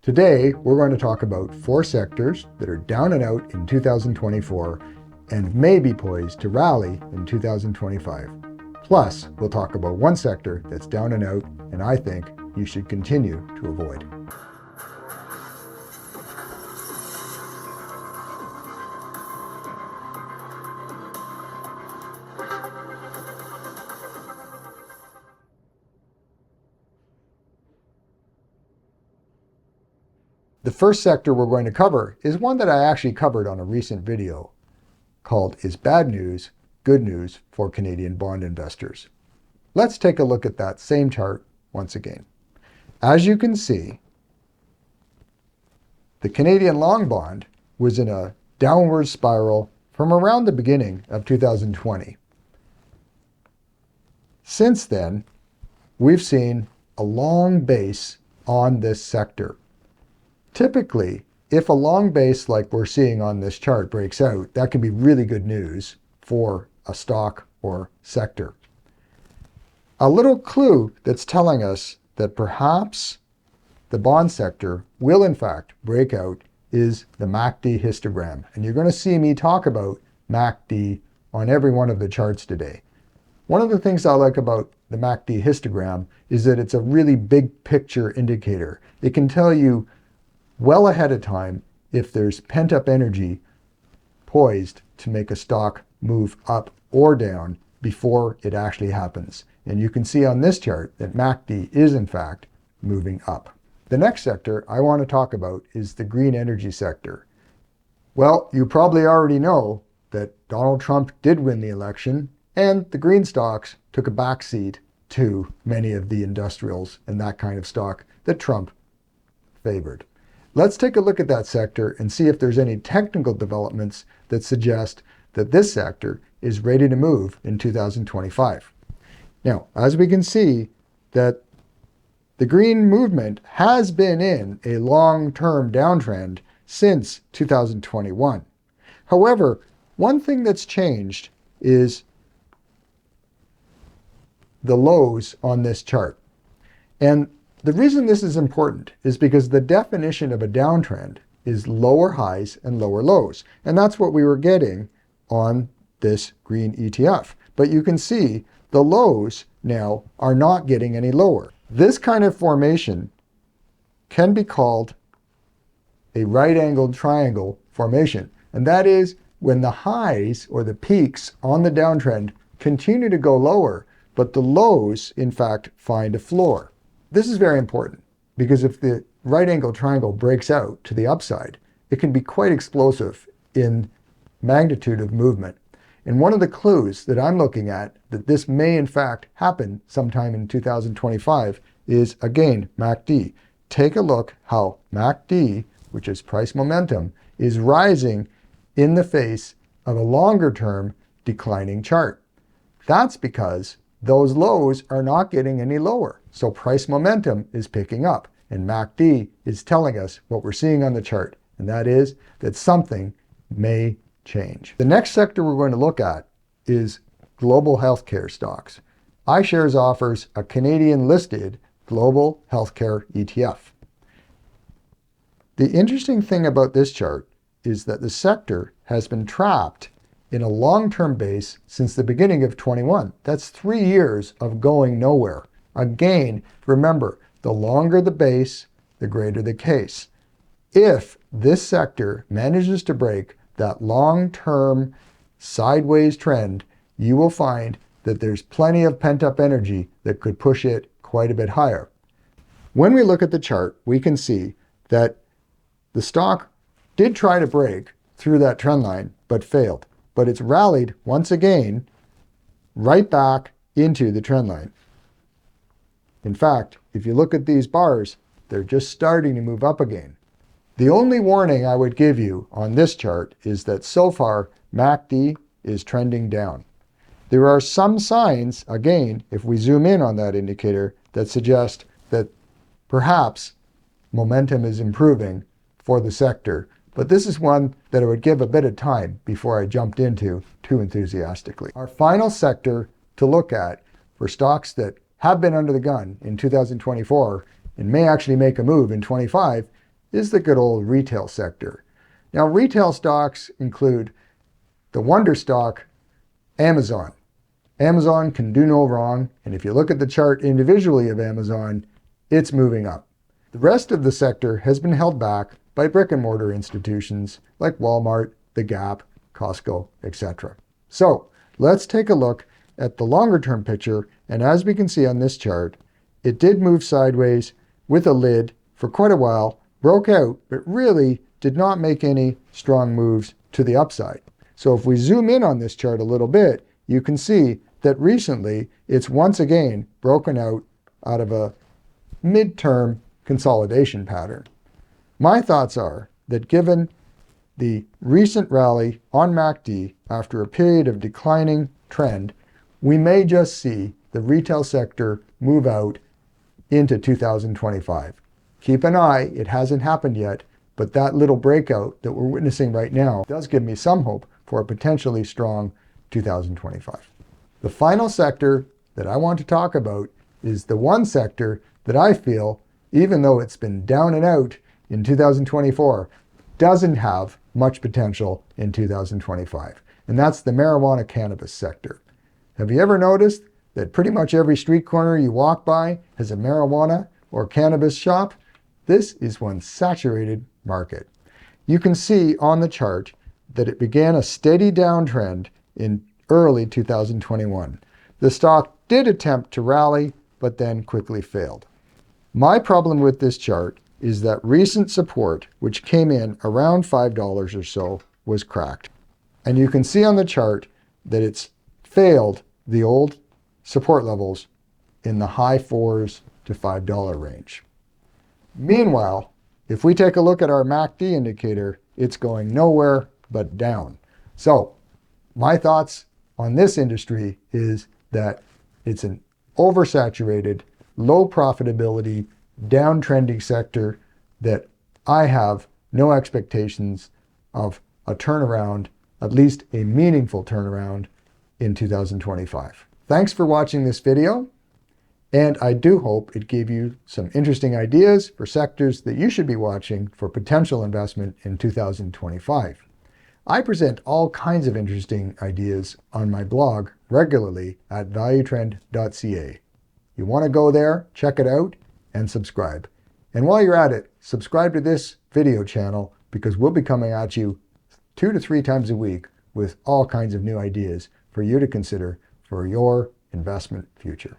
Today, we're going to talk about 4 sectors that are down and out in 2024 and may be poised to rally in 2025. Plus, we'll talk about 1 sector that's down and out and I think you should continue to avoid. The first sector we're going to cover is one that I actually covered on a recent video called Is Bad News Good News for Canadian Bond Investors? Let's take a look at that same chart once again. As you can see, the Canadian long bond was in a downward spiral from around the beginning of 2020. Since then, we've seen a long base on this sector. Typically, if a long base like we're seeing on this chart breaks out, that can be really good news for a stock or sector. A little clue that's telling us that perhaps the bond sector will in fact break out is the MACD histogram. And you're going to see me talk about MACD on every one of the charts today. One of the things I like about the MACD histogram is that it's a really big picture indicator. It can tell you well ahead of time if there's pent-up energy poised to make a stock move up or down before it actually happens. And you can see on this chart that MACD is in fact moving up. The next sector I want to talk about is the green energy sector. Well, you probably already know that Donald Trump did win the election and the green stocks took a backseat to many of the industrials and that kind of stock that Trump favored. Let's take a look at that sector and see if there's any technical developments that suggest that this sector is ready to move in 2025. Now, as we can see, that the green movement has been in a long-term downtrend since 2021. However, one thing that's changed is the lows on this chart. And the reason this is important is because the definition of a downtrend is lower highs and lower lows. And that's what we were getting on this green ETF. But you can see the lows now are not getting any lower. This kind of formation can be called a right-angled triangle formation. And that is when the highs or the peaks on the downtrend continue to go lower, but the lows, in fact, find a floor. This is very important because if the right-angled triangle breaks out to the upside, it can be quite explosive in magnitude of movement. And one of the clues that I'm looking at that this may in fact happen sometime in 2025 is, again, MACD. Take a look how MACD, which is price momentum, is rising in the face of a longer-term declining chart. That's because those lows are not getting any lower. So price momentum is picking up and MACD is telling us what we're seeing on the chart. And that is that something may change. The next sector we're going to look at is global healthcare stocks. iShares offers a Canadian listed global healthcare ETF. The interesting thing about this chart is that the sector has been trapped in a long-term base since the beginning of 21. That's 3 years of going nowhere. Again, remember, the longer the base, the greater the case. If this sector manages to break that long-term sideways trend, you will find that there's plenty of pent-up energy that could push it quite a bit higher. When we look at the chart, we can see that the stock did try to break through that trend line, but failed. But it's rallied once again right back into the trend line. In fact, if you look at these bars, they're just starting to move up again. The only warning I would give you on this chart is that so far, MACD is trending down. There are some signs, again, if we zoom in on that indicator, that suggest that perhaps momentum is improving for the sector. But this is one that I would give a bit of time before I jumped into too enthusiastically. Our final sector to look at for stocks that have been under the gun in 2024 and may actually make a move in 25 is the good old retail sector. Now, retail stocks include the wonder stock, Amazon. Amazon can do no wrong, and if you look at the chart individually of Amazon, it's moving up. The rest of the sector has been held back by brick and mortar institutions like Walmart, The Gap, Costco, etc. So let's take a look at the longer term picture, and as we can see on this chart, it did move sideways with a lid for quite a while, broke out, but really did not make any strong moves to the upside. So if we zoom in on this chart a little bit, you can see that recently it's once again broken out of a midterm consolidation pattern. My thoughts are that given the recent rally on MACD after a period of declining trend, we may just see the retail sector move out into 2025. Keep an eye, it hasn't happened yet, but that little breakout that we're witnessing right now does give me some hope for a potentially strong 2025. The final sector that I want to talk about is the one sector that I feel, even though it's been down and out in 2024, doesn't have much potential in 2025, and that's the marijuana cannabis sector. Have you ever noticed that pretty much every street corner you walk by has a marijuana or cannabis shop? This is one saturated market. You can see on the chart that it began a steady downtrend in early 2021. The stock did attempt to rally, but then quickly failed. My problem with this chart is that recent support, which came in around $5 or so, was cracked. And you can see on the chart that it's failed the old support levels in the high $4s to $5 range. Meanwhile, if we take a look at our MACD indicator, it's going nowhere but down. So my thoughts on this industry is that it's an oversaturated, low profitability, downtrending sector that I have no expectations of a turnaround, at least a meaningful turnaround in 2025. Thanks for watching this video, and I do hope it gave you some interesting ideas for sectors that you should be watching for potential investment in 2025. I present all kinds of interesting ideas on my blog regularly at valuetrend.ca. You want to go there, check it out, and subscribe. And while you're at it, subscribe to this video channel because we'll be coming at you 2 to 3 times a week with all kinds of new ideas for you to consider for your investment future.